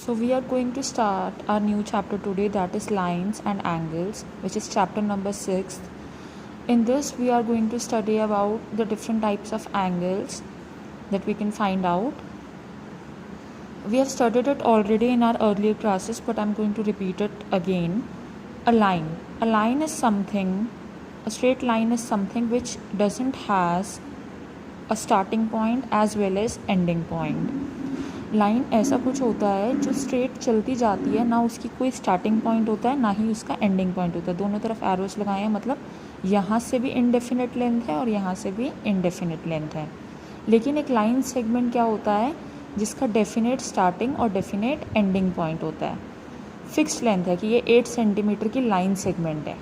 So we are going to start our new chapter today, that is lines and angles, which is chapter number 6. In this we are going to study about the different types of angles that we can find out. We have studied it already in our earlier classes, but I'm going to repeat it again. A line is something, a straight line is something which doesn't has a starting point as well as ending point. Line ऐसा कुछ होता है जो straight चलती जाती है, ना उसकी कोई स्टार्टिंग पॉइंट होता है ना ही उसका एंडिंग पॉइंट होता है. दोनों तरफ एरोस लगाए हैं, मतलब यहाँ से भी इनडेफिनिट लेंथ है और यहाँ से भी इनडेफिनिट लेंथ है. लेकिन एक लाइन सेगमेंट क्या होता है जिसका डेफिनेट स्टार्टिंग और डेफिनेट एंडिंग पॉइंट होता है. फिक्स्ड लेंथ है कि ये 8 सेंटीमीटर की लाइन सेगमेंट है,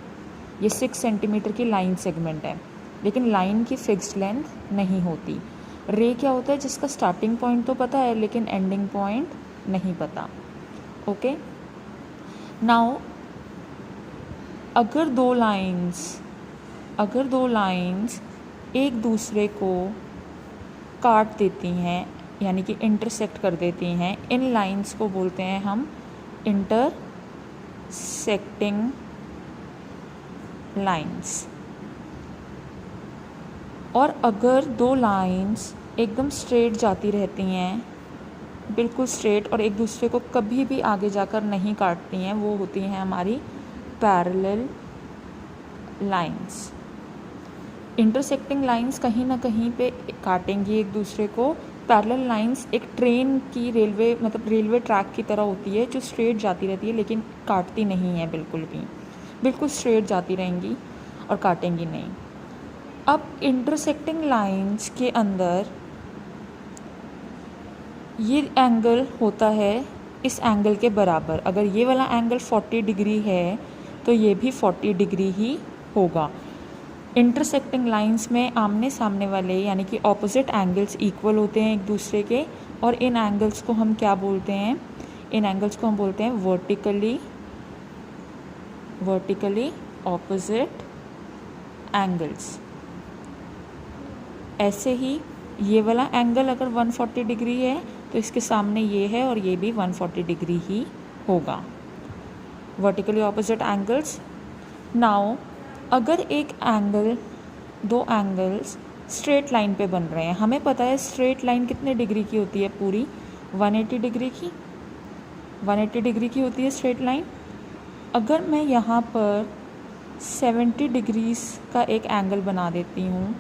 ये 6 सेंटीमीटर की लाइन सेगमेंट है, लेकिन लाइन की फिक्स्ड लेंथ नहीं होती. रे क्या होता है जिसका स्टार्टिंग पॉइंट तो पता है लेकिन एंडिंग पॉइंट नहीं पता. ओके, नाउ अगर दो लाइंस एक दूसरे को काट देती हैं, यानी कि इंटरसेक्ट कर देती हैं, इन लाइंस को बोलते हैं हम इंटरसेक्टिंग लाइंस. और अगर दो लाइंस एकदम स्ट्रेट जाती रहती हैं, बिल्कुल स्ट्रेट, और एक दूसरे को कभी भी आगे जाकर नहीं काटती हैं, वो होती हैं हमारी पैरेलल लाइंस. इंटरसेक्टिंग लाइंस कहीं ना कहीं पे काटेंगी एक दूसरे को. पैरेलल लाइंस एक ट्रेन की रेलवे ट्रैक की तरह होती है जो स्ट्रेट जाती रहती है लेकिन काटती नहीं है बिल्कुल भी. बिल्कुल स्ट्रेट जाती रहेंगी और काटेंगी नहीं. अब इंटरसेक्टिंग लाइंस के अंदर ये एंगल होता है इस एंगल के बराबर. अगर ये वाला एंगल 40 डिग्री है तो ये भी 40 डिग्री ही होगा. इंटरसेक्टिंग लाइंस में आमने सामने वाले यानी कि ऑपोजिट एंगल्स इक्वल होते हैं एक दूसरे के, और इन एंगल्स को हम क्या बोलते हैं? इन एंगल्स को हम बोलते हैं वर्टिकली ऑपोजिट एंगल्स. ऐसे ही ये वाला एंगल अगर 140 डिग्री है तो इसके सामने ये है और ये भी 140 डिग्री ही होगा. Vertically opposite angles. नाउ अगर दो एंगल्स स्ट्रेट लाइन पे बन रहे हैं, हमें पता है स्ट्रेट लाइन कितने डिग्री की होती है? पूरी 180 डिग्री की. 180 डिग्री की होती है स्ट्रेट लाइन. अगर मैं यहाँ पर 70 डिग्रीज का एक एंगल बना देती हूँ,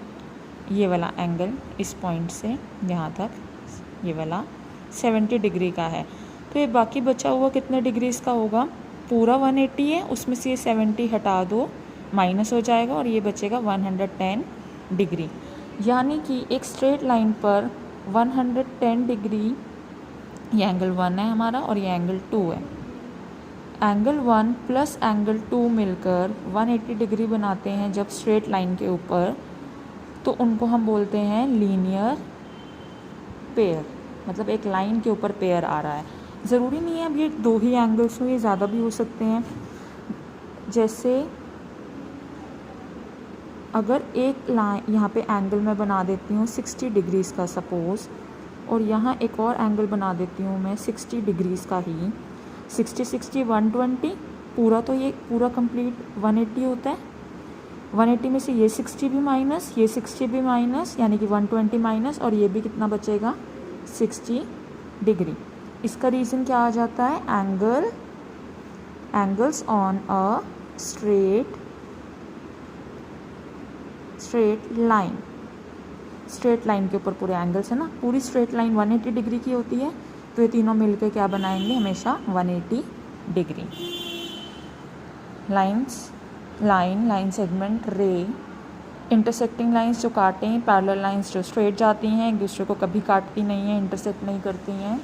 ये वाला एंगल इस पॉइंट से यहाँ तक ये वाला 70 डिग्री का है, तो ये बाकी बचा हुआ कितने डिग्रीज का होगा? पूरा 180 है, उसमें से ये 70 हटा दो, माइनस हो जाएगा और ये बचेगा 110 डिग्री. यानी कि एक स्ट्रेट लाइन पर 110 डिग्री, ये एंगल 1 है हमारा और ये एंगल 2 है. एंगल 1 प्लस एंगल 2 मिलकर 180 डिग्री बनाते हैं जब स्ट्रेट लाइन के ऊपर, तो उनको हम बोलते हैं लीनियर पेयर. मतलब एक लाइन के ऊपर पेयर आ रहा है. ज़रूरी नहीं है अब ये दो ही एंगल्स हो, ये ज़्यादा भी हो सकते हैं. जैसे अगर एक लाइन यहाँ पे एंगल मैं बना देती हूँ 60 डिग्रीज़ का सपोज़, और यहाँ एक और एंगल बना देती हूँ मैं 60 डिग्रीज़ का ही. 60 60 120, पूरा तो ये पूरा कंप्लीट 180 होता है. 180 में से ये 60 भी माइनस, ये 60 भी माइनस, यानी कि 120 माइनस, और ये भी कितना बचेगा? 60 डिग्री. इसका रीज़न क्या आ जाता है? Angles on a straight line. Straight line के ऊपर पूरे एंगल्स है ना. पूरी स्ट्रेट लाइन 180 डिग्री की होती है, तो ये तीनों मिलकर क्या बनाएंगे? हमेशा 180 डिग्री. लाइन सेगमेंट, रे. इंटरसेक्टिंग लाइंस जो काटें, पैरेलल लाइंस जो स्ट्रेट जाती हैं, एक दूसरे को कभी काटती नहीं हैं, इंटरसेक्ट नहीं करती हैं.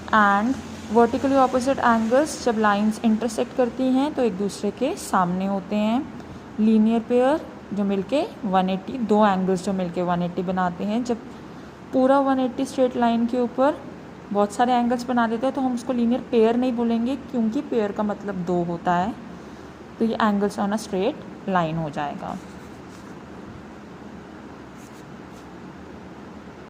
एंड वर्टिकली ऑपोजिट एंगल्स, जब लाइंस इंटरसेक्ट करती हैं तो एक दूसरे के सामने होते हैं. लीनियर पेयर जो मिलके 180, दो एंगल्स जो मिलके 180 बनाते हैं. जब पूरा 180 स्ट्रेट लाइन के ऊपर बहुत सारे एंगल्स बना देते हैं तो हम उसको लीनियर पेयर नहीं बोलेंगे, क्योंकि पेयर का मतलब दो होता है. तो ये angles on a straight line हो जाएगा.